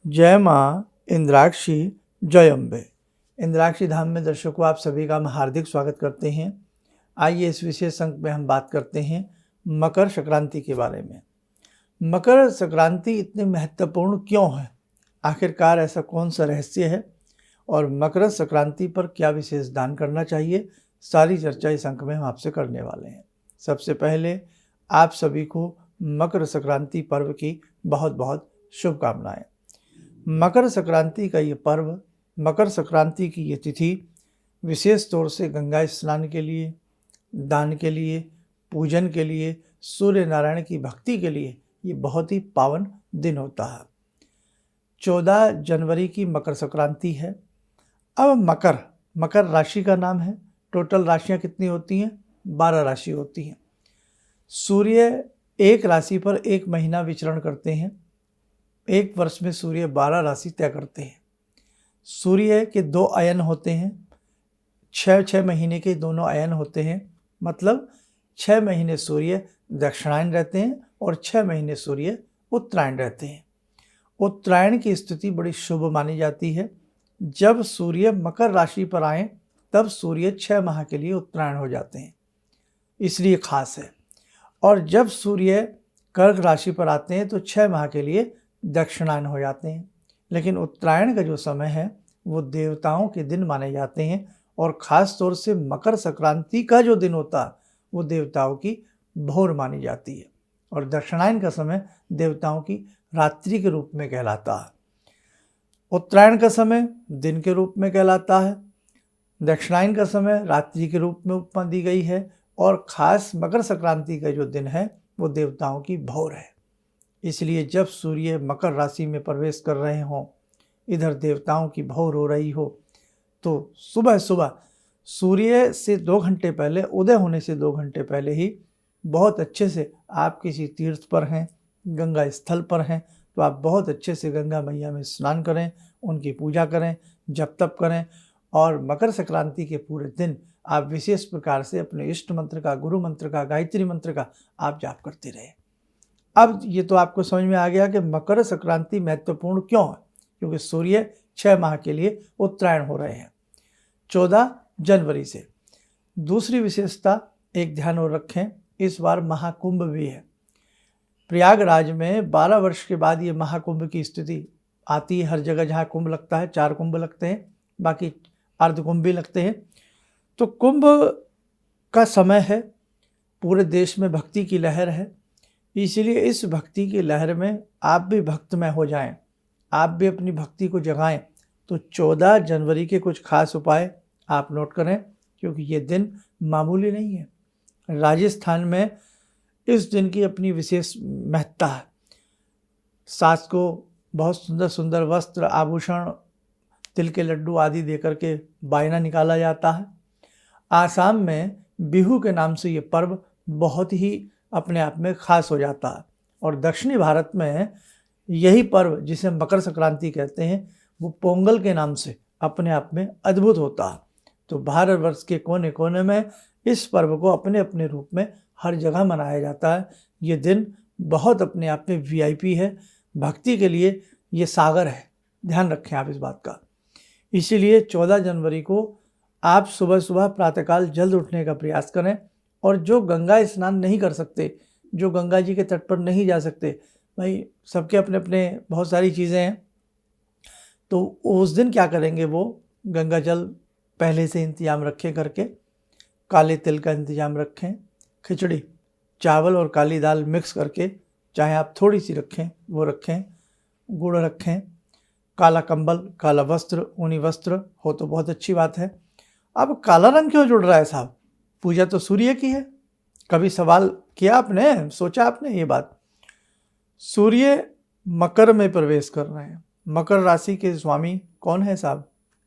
जय माँ इंद्राक्षी, जय अम्बे। इंद्राक्षी धाम में दर्शकों आप सभी का हम हार्दिक स्वागत करते हैं। आइए इस विशेष अंक में हम बात करते हैं मकर संक्रांति के बारे में। मकर संक्रांति इतनी महत्वपूर्ण क्यों है, आखिरकार ऐसा कौन सा रहस्य है और मकर संक्रांति पर क्या विशेष दान करना चाहिए, सारी चर्चा इस अंक में हम आपसे करने वाले हैं। सबसे पहले आप सभी को मकर संक्रांति पर्व की बहुत बहुत शुभकामनाएं। मकर संक्रांति का ये पर्व, मकर संक्रांति की ये तिथि विशेष तौर से गंगा स्नान के लिए, दान के लिए, पूजन के लिए, सूर्य नारायण की भक्ति के लिए ये बहुत ही पावन दिन होता है। 14 जनवरी की मकर संक्रांति है। अब मकर राशि का नाम है। टोटल राशियां कितनी होती हैं? 12 राशि होती हैं। सूर्य एक राशि पर एक महीना विचरण करते हैं। एक वर्ष में सूर्य 12 राशि तय करते हैं। सूर्य के 2 अयन होते हैं। 6 महीने के दोनों अयन होते हैं, मतलब 6 महीने सूर्य दक्षिणायन रहते हैं और 6 महीने सूर्य उत्तरायण रहते हैं। उत्तरायण की स्थिति बड़ी शुभ मानी जाती है। जब सूर्य मकर राशि पर आए तब सूर्य 6 माह के लिए उत्तरायण हो जाते हैं, इसलिए खास है। और जब सूर्य कर्क राशि पर आते हैं तो 6 माह के लिए दक्षिणायन हो जाते हैं। लेकिन उत्तरायण का जो समय है वो देवताओं के दिन माने जाते हैं और ख़ास तौर से मकर संक्रांति का जो दिन होता है वो देवताओं की भोर मानी जाती है और दक्षिणायन का समय देवताओं की रात्रि के रूप में कहलाता है। उत्तरायण का समय दिन के रूप में कहलाता है, दक्षिणायन का समय रात्रि के रूप में उपमा दी गई है और ख़ास मकर संक्रांति का जो दिन है वो देवताओं की भोर है। इसलिए जब सूर्य मकर राशि में प्रवेश कर रहे हों, इधर देवताओं की भोर हो रही हो, तो सुबह सुबह सूर्य से 2 घंटे पहले, उदय होने से 2 घंटे पहले ही बहुत अच्छे से, आप किसी तीर्थ पर हैं, गंगा स्थल पर हैं, तो आप बहुत अच्छे से गंगा मैया में स्नान करें, उनकी पूजा करें, जप तप करें और मकर संक्रांति के पूरे दिन आप विशेष प्रकार से अपने इष्ट मंत्र का, गुरु मंत्र का, गायत्री मंत्र का आप जाप करते रहें। अब ये तो आपको समझ में आ गया कि मकर संक्रांति महत्वपूर्ण क्यों है, क्योंकि सूर्य 6 माह के लिए उत्तरायण हो रहे हैं 14 जनवरी से। दूसरी विशेषता एक ध्यान और रखें, इस बार महाकुंभ भी है। प्रयागराज में 12 वर्ष के बाद ये महाकुंभ की स्थिति आती है। हर जगह जहाँ कुंभ लगता है, 4 कुंभ लगते हैं, बाकी अर्धकुंभ भी लगते हैं। तो कुंभ का समय है, पूरे देश में भक्ति की लहर है, इसलिए इस भक्ति की लहर में आप भी भक्तमय हो जाएं, आप भी अपनी भक्ति को जगाएं। तो 14 जनवरी के कुछ खास उपाय आप नोट करें, क्योंकि ये दिन मामूली नहीं है। राजस्थान में इस दिन की अपनी विशेष महत्ता है। सास को बहुत सुंदर सुंदर वस्त्र, आभूषण, तिल के लड्डू आदि देकर के बायना निकाला जाता है। आसाम में बिहू के नाम से ये पर्व बहुत ही अपने आप में खास हो जाता है और दक्षिणी भारत में यही पर्व, जिसे मकर संक्रांति कहते हैं, वो पोंगल के नाम से अपने आप में अद्भुत होता है। तो भारतवर्ष के कोने कोने में इस पर्व को अपने अपने रूप में हर जगह मनाया जाता है। ये दिन बहुत अपने आप में वीआईपी है, भक्ति के लिए ये सागर है, ध्यान रखें आप इस बात का। इसीलिए 14 जनवरी को आप सुबह सुबह प्रातःकाल जल्द उठने का प्रयास करें और जो गंगा स्नान नहीं कर सकते, जो गंगा जी के तट पर नहीं जा सकते, भाई सबके अपने अपने बहुत सारी चीज़ें हैं, तो उस दिन क्या करेंगे, वो गंगा जल पहले से इंतजाम रखें करके, काले तिल का इंतजाम रखें, खिचड़ी, चावल और काली दाल मिक्स करके, चाहे आप थोड़ी सी रखें वो रखें, गुड़ रखें, काला कंबल, काला वस्त्र, ऊनी वस्त्र हो तो बहुत अच्छी बात है। अब काला रंग क्यों जुड़ रहा है साहब? पूजा तो सूर्य की है। कभी सवाल किया आपने, सोचा आपने ये बात? सूर्य मकर में प्रवेश कर रहे हैं। मकर राशि के स्वामी कौन है साहब?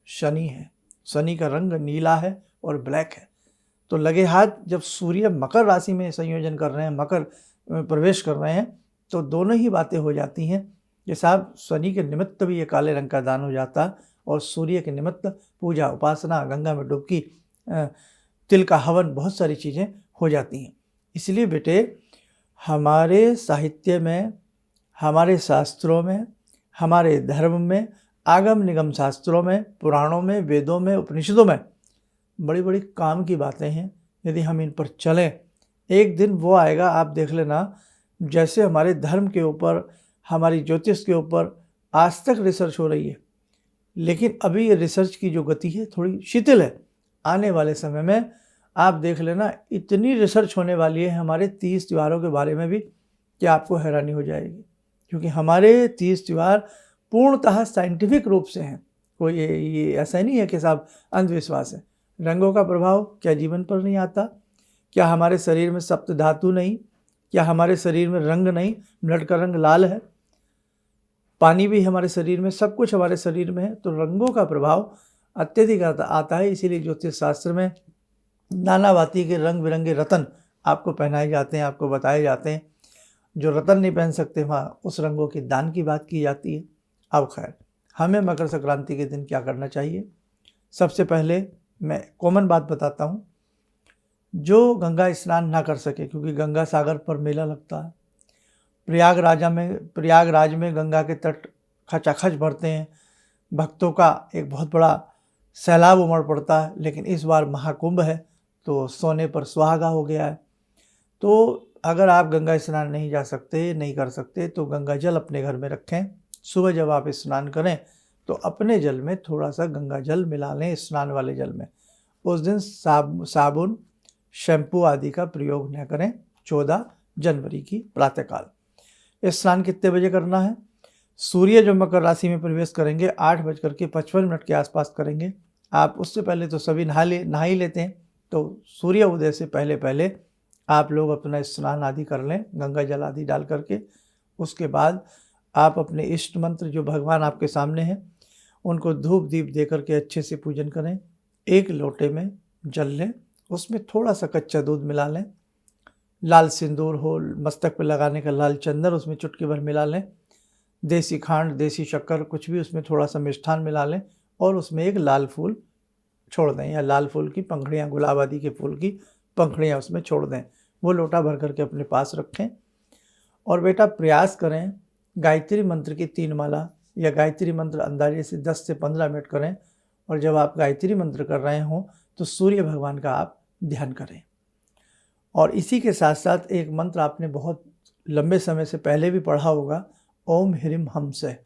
शनि है। शनि का रंग नीला है और ब्लैक है। तो लगे हाथ जब सूर्य मकर राशि में संयोजन कर रहे हैं, मकर में प्रवेश कर रहे हैं, तो दोनों ही बातें हो जाती हैं कि साहब शनि के निमित्त भी ये काले रंग का दान हो जाता है और सूर्य के निमित्त पूजा, उपासना, गंगा में डुबकी, तिल का हवन, बहुत सारी चीज़ें हो जाती हैं। इसलिए बेटे हमारे साहित्य में, हमारे शास्त्रों में, हमारे धर्म में, आगम निगम शास्त्रों में, पुराणों में, वेदों में, उपनिषदों में बड़ी बड़ी काम की बातें हैं। यदि हम इन पर चलें, एक दिन वो आएगा, आप देख लेना, जैसे हमारे धर्म के ऊपर, हमारी ज्योतिष के ऊपर आज तक रिसर्च हो रही है, लेकिन अभी ये रिसर्च की जो गति है थोड़ी शिथिल है। आने वाले समय में आप देख लेना, इतनी रिसर्च होने वाली है हमारे 30 त्योहारों के बारे में भी कि आपको हैरानी हो जाएगी, क्योंकि हमारे 30 त्यौहार पूर्णतः साइंटिफिक रूप से हैं। कोई ये ऐसा नहीं है कि साहब अंधविश्वास है। रंगों का प्रभाव क्या जीवन पर नहीं आता? क्या हमारे शरीर में सप्त धातु नहीं? क्या हमारे शरीर में रंग नहीं? ब्लड का रंग लाल है, पानी भी हमारे शरीर में, सब कुछ हमारे शरीर में है। तो रंगों का प्रभाव अत्यधिक आता है। इसीलिए ज्योतिष शास्त्र में नाना भांति के रंग बिरंगे रत्न आपको पहनाए जाते हैं, आपको बताए जाते हैं। जो रत्न नहीं पहन सकते वहाँ उस रंगों के दान की बात की जाती है। अब खैर, हमें मकर संक्रांति के दिन क्या करना चाहिए? सबसे पहले मैं कॉमन बात बताता हूँ। जो गंगा स्नान ना कर सके, क्योंकि गंगा सागर पर मेला लगता है, प्रयागराज में गंगा के तट खचाखच भरते हैं, भक्तों का एक बहुत बड़ा सैलाब उमड़ पड़ता है। लेकिन इस बार महाकुंभ है तो सोने पर सुहागा हो गया है। तो अगर आप गंगा स्नान नहीं जा सकते, नहीं कर सकते, तो गंगा जल अपने घर में रखें। सुबह जब आप स्नान करें तो अपने जल में थोड़ा सा गंगा जल मिला लें, स्नान वाले जल में। उस दिन साबुन, शैम्पू आदि का प्रयोग न करें। 14 जनवरी की प्रातःकाल। स्नान कितने बजे करना है? सूर्य जो मकर राशि में प्रवेश करेंगे 8:55 के आसपास करेंगे। आप उससे पहले तो सभी नहा ही लेते हैं, तो सूर्य उदय से पहले पहले आप लोग अपना स्नान आदि कर लें, गंगा जल आदि डाल करके। उसके बाद आप अपने इष्ट मंत्र जो भगवान आपके सामने हैं उनको धूप दीप दे करके अच्छे से पूजन करें। एक लोटे में जल लें, उसमें थोड़ा सा कच्चा दूध मिला लें, लाल सिंदूर हो, मस्तक पर लगाने का लाल चंदन उसमें चुटकी भर मिला लें, देसी खांड, देसी शक्कर, कुछ भी उसमें थोड़ा सा मिष्ठान मिला लें, और उसमें एक लाल फूल छोड़ दें, या लाल फूल की पंखड़ियाँ, गुलाब आदि के फूल की पंखड़ियाँ उसमें छोड़ दें। वो लोटा भर करके अपने पास रखें। और बेटा प्रयास करें गायत्री मंत्र की 3 माला, या गायत्री मंत्र अंदाजे से 10 से 15 मिनट करें। और जब आप गायत्री मंत्र कर रहे हों तो सूर्य भगवान का आप ध्यान करें। और इसी के साथ साथ एक मंत्र आपने बहुत लंबे समय से पहले भी पढ़ा होगा, ओम ह्रीम हम से,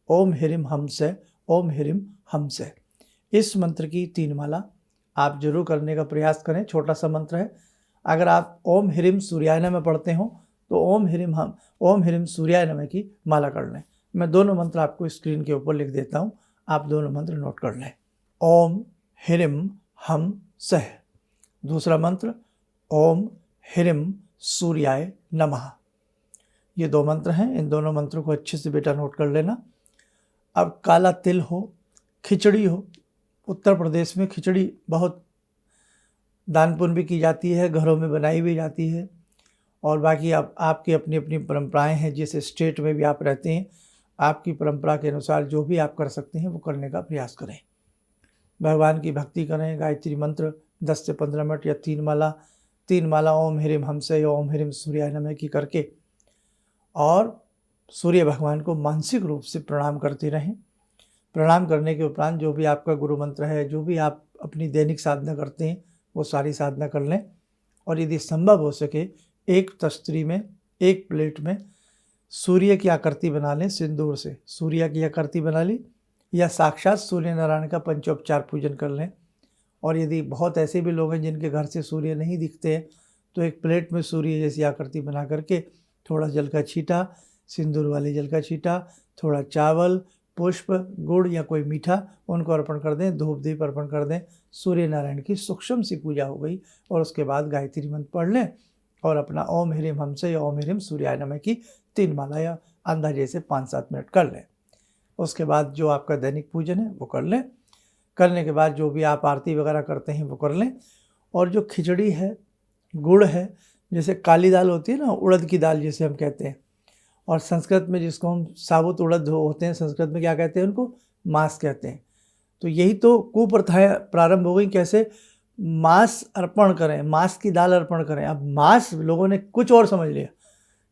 ओम ह्रीम हम से, ओम ह्रीम हम से। इस मंत्र की 3 माला आप जरूर करने का प्रयास करें। छोटा सा मंत्र है। अगर आप ओम ह्रीम सूर्याय नमः पढ़ते हो तो ओम ह्रीम सूर्याय नमः की माला कर लें। मैं दोनों मंत्र आपको स्क्रीन के ऊपर लिख देता हूँ, आप दोनों मंत्र नोट कर लें। ओम ह्रीम हम सह। दूसरा मंत्र ओम ह्रीम सूर्याय नमः। ये 2 मंत्र हैं। इन दोनों मंत्रों को अच्छे से बेटा नोट कर लेना। अब काला तिल हो, खिचड़ी हो, उत्तर प्रदेश में खिचड़ी बहुत दान पुण्य भी की जाती है, घरों में बनाई भी जाती है। और बाकी आपकी अपनी अपनी परंपराएं हैं। जिस स्टेट में भी आप रहते हैं, आपकी परंपरा के अनुसार जो भी आप कर सकते हैं वो करने का प्रयास करें। भगवान की भक्ति करें। गायत्री मंत्र 10 से 15 मिनट या 3 माला ओम ह्रीम हम से, ओम ह्रीम सूर्याय नमः की करके, और सूर्य भगवान को मानसिक रूप से प्रणाम करते रहें। प्रणाम करने के उपरांत जो भी आपका गुरु मंत्र है, जो भी आप अपनी दैनिक साधना करते हैं, वो सारी साधना कर लें। और यदि संभव हो सके एक तस्तरी में, एक प्लेट में सूर्य की आकृति बना लें। सिंदूर से सूर्य की आकृति बना ली, या साक्षात सूर्य नारायण का पंचोपचार पूजन कर लें। और यदि बहुत ऐसे भी लोग हैं जिनके घर से सूर्य नहीं दिखते हैं, तो एक प्लेट में सूर्य जैसी आकृति बना करके थोड़ा जल का छींटा, सिंदूर वाले जल का छींटा, थोड़ा चावल, पुष्प, गुड़ या कोई मीठा, उनको अर्पण कर दें, धूप दीप अर्पण कर दें। सूर्य नारायण की सूक्ष्म सी पूजा हो गई। और उसके बाद गायत्री मंत्र पढ़ लें और अपना ओम ह्रीम हम से या ओम ह्रीम सूर्याय नमः की 3 माला या अंदाजे से 5-7 मिनट कर लें। उसके बाद जो आपका दैनिक पूजन है वो कर लें। करने के बाद जो भी आप आरती वगैरह करते हैं वो कर लें। और जो खिचड़ी है, गुड़ है, जैसे काली दाल होती है ना, उड़द की दाल जिसे हम कहते हैं, और संस्कृत में जिसको हम साबुत उड़द होते हैं, संस्कृत में क्या कहते हैं उनको? मास कहते हैं। तो यही तो कुप्रथाएं प्रारंभ हो गई। कैसे? मांस अर्पण करें, मांस की दाल अर्पण करें। अब मांस लोगों ने कुछ और समझ लिया,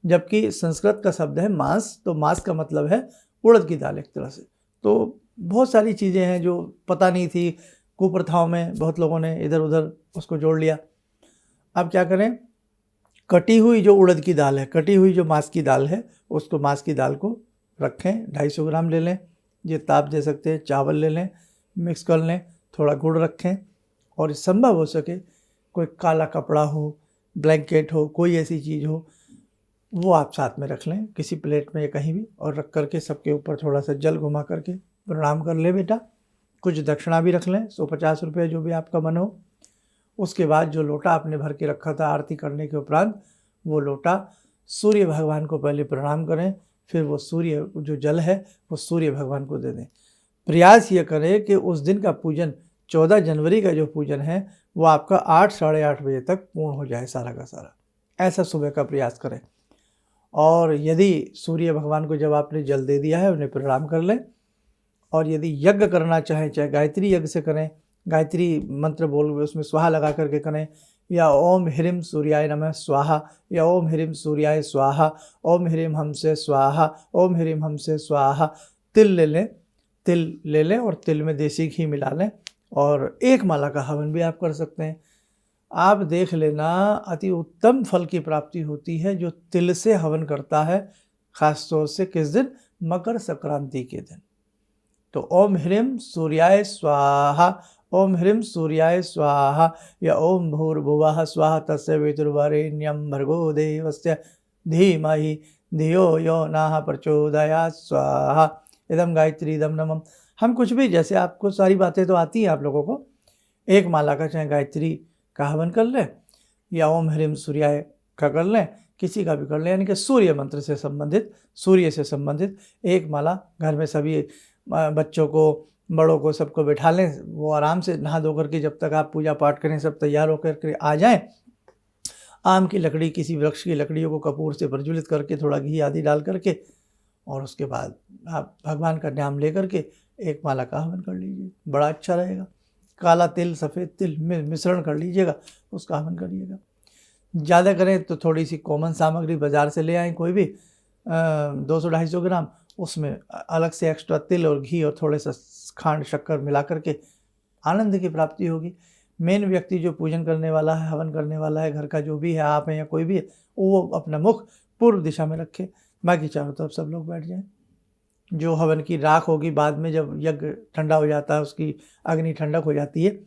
जबकि संस्कृत का शब्द है मांस, तो मांस का मतलब है उड़द की दाल एक तरह से। तो बहुत सारी चीज़ें हैं जो पता नहीं थी, कुप्रथाओं में बहुत लोगों ने इधर उधर उसको जोड़ लिया। अब क्या करें, कटी हुई जो उड़द की दाल है, कटी हुई जो मांस की दाल है, उसको मांस की दाल को रखें, 250 ग्राम ले लें, ये ताप दे सकते हैं। चावल ले लें, मिक्स कर लें, थोड़ा गुड़ रखें, और संभव हो सके कोई काला कपड़ा हो, ब्लैंकेट हो, कोई ऐसी चीज़ हो, वो आप साथ में रख लें किसी प्लेट में या कहीं भी, और रख करके सबके ऊपर थोड़ा सा जल घुमा करके प्रणाम कर ले बेटा। कुछ दक्षिणा भी रख लें, 150 रुपये जो भी आपका मन हो। उसके बाद जो लोटा आपने भर के रखा था आरती करने के उपरांत, वो लोटा सूर्य भगवान को पहले प्रणाम करें, फिर वो सूर्य जो जल है वो सूर्य भगवान को दे दें। प्रयास ये करें कि उस दिन का पूजन, 14 जनवरी का जो पूजन है, वो आपका 8 साढ़े 8 बजे तक पूर्ण हो जाए सारा का सारा। ऐसा सुबह का प्रयास करें। और यदि सूर्य भगवान को जब आपने जल दे दिया है, उन्हें प्रणाम कर लें। और यदि यज्ञ करना चाहें, चाहे गायत्री यज्ञ से करें, गायत्री मंत्र बोल उसमें स्वाहा लगा करके करें, या ओम ह्रीम सूर्याय नमः स्वाहा, या ओम ह्रीम सूर्याय स्वाहा, ओम ह्रीम हमसे स्वाहा, ओम ह्रीम हमसे स्वाहा। तिल ले लें और तिल में देसी घी मिला लें, और एक माला का हवन भी आप कर सकते हैं। आप देख लेना, अति उत्तम फल की प्राप्ति होती है जो तिल से हवन करता है, खास तौर से किस दिन, मकर संक्रांति के दिन। तो ओम ह्रीम सूर्याय स्वाहा, ओम ह्रीम सूर्याय स्वाहा, या ओम भूर्भुवः स्वः तस्य वितुर्वरेण्यं भर्गो देवस्य धीमहि धियो यो नः प्रचोदयात् स्वाहा। इदम गायत्री इदम नमः। हम कुछ भी, जैसे आपको सारी बातें तो आती हैं आप लोगों को, एक माला का चाहे गायत्री का हवन कर लें, या ओम ह्रीम सूर्याय का कर लें, किसी का भी कर लें, यानी कि सूर्य मंत्र से संबंधित, सूर्य से संबंधित एक माला घर में सभी बच्चों को, बड़ों को, सबको बैठा लें। वो आराम से नहा धो करके, जब तक आप पूजा पाठ करें सब तैयार होकर के आ जाएं, आम की लकड़ी, किसी वृक्ष की लकड़ियों को कपूर से प्रज्वलित करके थोड़ा घी आदि डाल करके, और उसके बाद आप भगवान का नाम ले करके एक माला का हवन कर लीजिए, बड़ा अच्छा रहेगा। काला तिल, सफ़ेद तिल मिश्रण कर लीजिएगा, उसका हवन करिएगा। ज़्यादा करें तो थोड़ी सी कॉमन सामग्री बाज़ार से ले आएँ, कोई भी 200-250 ग्राम, उसमें अलग से एक्स्ट्रा तिल और घी और थोड़े सा खांड शक्कर मिला करके आनंद की प्राप्ति होगी। मेन व्यक्ति जो पूजन करने वाला है, हवन करने वाला है, घर का जो भी है, आप हैं या कोई भी है, वो अपना मुख पूर्व दिशा में रखे, बाकी चारों तरफ सब लोग बैठ जाएं। जो हवन की राख होगी, बाद में जब यज्ञ ठंडा हो जाता है, उसकी अग्नि ठंडक हो जाती है,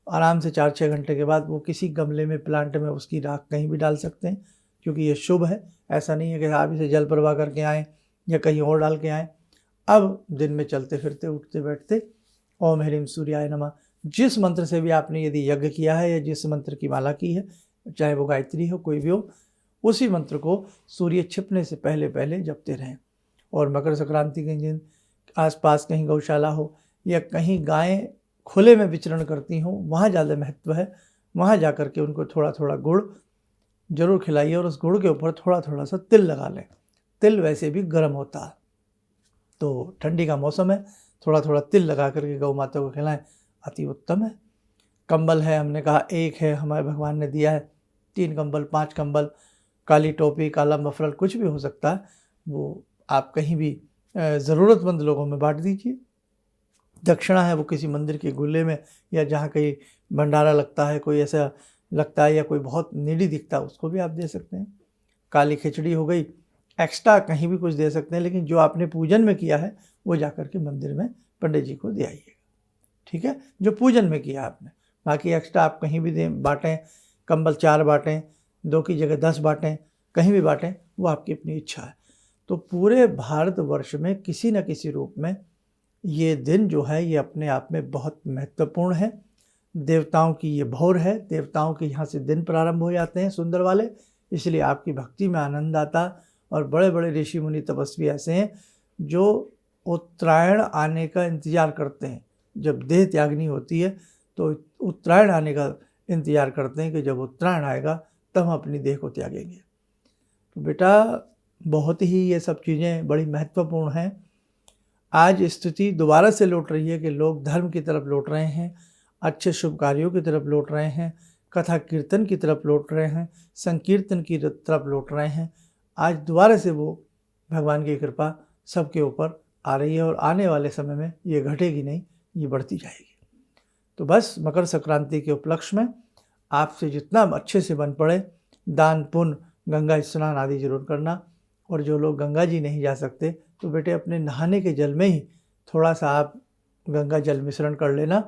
आराम से 4-6 घंटे के बाद वो किसी गमले में, प्लांट में उसकी राख कहीं भी डाल सकते हैं, क्योंकि ये शुभ है। ऐसा नहीं है कि आप इसे जल प्रवाह करके आएँ या कहीं और डाल के आएँ। अब दिन में चलते फिरते, उठते बैठते ओम ह्रीम सूर्याय नमः, जिस मंत्र से भी आपने यदि यज्ञ किया है या जिस मंत्र की माला की है, चाहे वो गायत्री हो, कोई भी हो, उसी मंत्र को सूर्य छिपने से पहले पहले जपते रहें। और मकर संक्रांति के दिन आसपास कहीं गौशाला हो या कहीं गायें खुले में विचरण करती हों, वहाँ ज़्यादा महत्व है। वहाँ जा कर के उनको थोड़ा थोड़ा गुड़ जरूर खिलाइए, और उस गुड़ के ऊपर थोड़ा थोड़ा सा तिल लगा लें। तिल वैसे भी गर्म होता है, तो ठंडी का मौसम है, थोड़ा थोड़ा तिल लगा करके गौ माता को खिलाएं, अति उत्तम है। कंबल है, हमने कहा एक है, हमारे भगवान ने दिया है, 3 कंबल, 5 कंबल, काली टोपी, काला मफलर, कुछ भी हो सकता है, वो आप कहीं भी ज़रूरतमंद लोगों में बांट दीजिए। दक्षिणा है वो किसी मंदिर के गुल्ले में, या जहाँ कहीं भंडारा लगता है, कोई ऐसा लगता है या कोई बहुत नीडी दिखता है, उसको भी आप दे सकते हैं। काली खिचड़ी हो गई, एक्स्ट्रा कहीं भी कुछ दे सकते हैं, लेकिन जो आपने पूजन में किया है वो जा कर के मंदिर में पंडित जी को दे आइएगा, ठीक है, जो पूजन में किया आपने। बाकी एक्स्ट्रा आप कहीं भी दें, बाँटें, कंबल 4 बाँटें, 2 की जगह 10 बाँटें, कहीं भी बाँटें, वो आपकी अपनी इच्छा है। तो पूरे भारतवर्ष में किसी न किसी रूप में ये दिन जो है ये अपने आप में बहुत महत्वपूर्ण है। देवताओं की ये भोर है, देवताओं के यहाँ से दिन प्रारंभ हो जाते हैं सुंदर वाले, इसलिए आपकी भक्ति में आनंद आता। और बड़े बड़े ऋषि मुनि तपस्वी ऐसे हैं जो उत्तरायण आने का इंतज़ार करते हैं। जब देह त्यागनी होती है तो उत्तरायण आने का इंतज़ार करते हैं कि जब उत्तरायण आएगा तब हम अपनी देह को त्यागेंगे। तो बेटा बहुत ही ये सब चीज़ें बड़ी महत्वपूर्ण हैं। आज स्थिति दोबारा से लौट रही है कि लोग धर्म की तरफ लौट रहे हैं, अच्छे शुभ कार्यों की तरफ लौट रहे हैं, कथा कीर्तन की तरफ लौट रहे हैं, संकीर्तन की तरफ लौट रहे हैं। आज दोबारा से वो भगवान की कृपा सबके ऊपर आ रही है और आने वाले समय में ये घटेगी नहीं, ये बढ़ती जाएगी। तो बस मकर संक्रांति के उपलक्ष्य में आपसे जितना अच्छे से बन पड़े दान पुण्य, गंगा स्नान आदि जरूर करना। और जो लोग गंगा जी नहीं जा सकते तो बेटे अपने नहाने के जल में ही थोड़ा सा आप गंगा जल मिश्रण कर लेना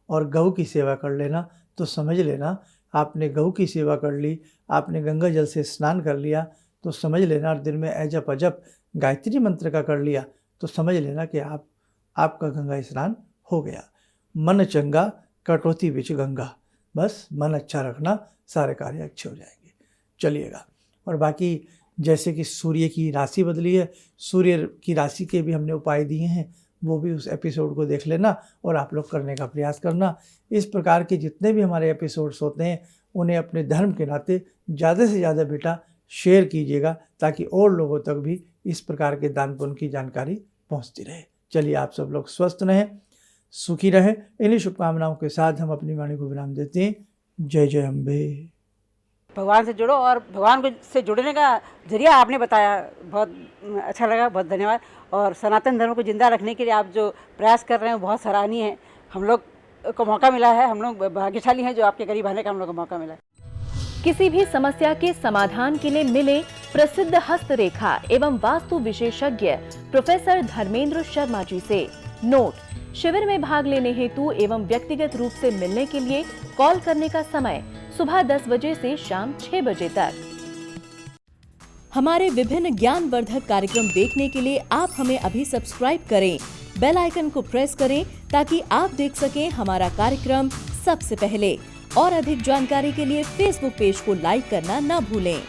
और गऊ की सेवा कर लेना। तो समझ लेना आपने गऊ की सेवा कर ली, आपने गंगा जल से स्नान कर लिया, तो समझ लेना दिन में अजप अजप गायत्री मंत्र का कर लिया, तो समझ लेना कि आपका गंगा स्नान हो गया। मन चंगा कटौती बिच गंगा, बस मन अच्छा रखना, सारे कार्य अच्छे हो जाएंगे। चलिएगा, और बाकी जैसे कि सूर्य की राशि बदली है, सूर्य की राशि के भी हमने उपाय दिए हैं, वो भी उस एपिसोड को देख लेना और आप लोग करने का प्रयास करना। इस प्रकार के जितने भी हमारे एपिसोड्स होते हैं उन्हें अपने धर्म के नाते ज़्यादा से ज़्यादा बेटा शेयर कीजिएगा, ताकि और लोगों तक भी इस प्रकार के दान पुण्य की जानकारी पहुंचती रहे। चलिए, आप सब लोग स्वस्थ रहें, सुखी रहें। इन्हीं शुभकामनाओं के साथ हम अपनी वाणी को विराम देते हैं। जय जय अम्बे। भगवान से जुड़ो, और भगवान से जुड़ने का जरिया आपने बताया, बहुत अच्छा लगा, बहुत धन्यवाद। और सनातन धर्म को जिंदा रखने के लिए आप जो प्रयास कर रहे हैं बहुत सराहनीय है। हम लोग को मौका मिला है, हम लोग भाग्यशाली हैं जो आपके करीब आने का हम लोग को मौका मिला है। किसी भी समस्या के समाधान के लिए मिले प्रसिद्ध हस्तरेखा एवं वास्तु विशेषज्ञ प्रोफेसर धर्मेंद्र शर्मा जी से। नोट: शिविर में भाग लेने हेतु एवं व्यक्तिगत रूप से मिलने के लिए कॉल करने का समय सुबह 10 बजे से शाम 6 बजे तक। हमारे विभिन्न ज्ञानवर्धक कार्यक्रम देखने के लिए आप हमें अभी सब्सक्राइब करें, बेल आइकन को प्रेस करें ताकि आप देख सकें हमारा कार्यक्रम सबसे पहले। और अधिक जानकारी के लिए फेसबुक पेज को लाइक करना न भूलें।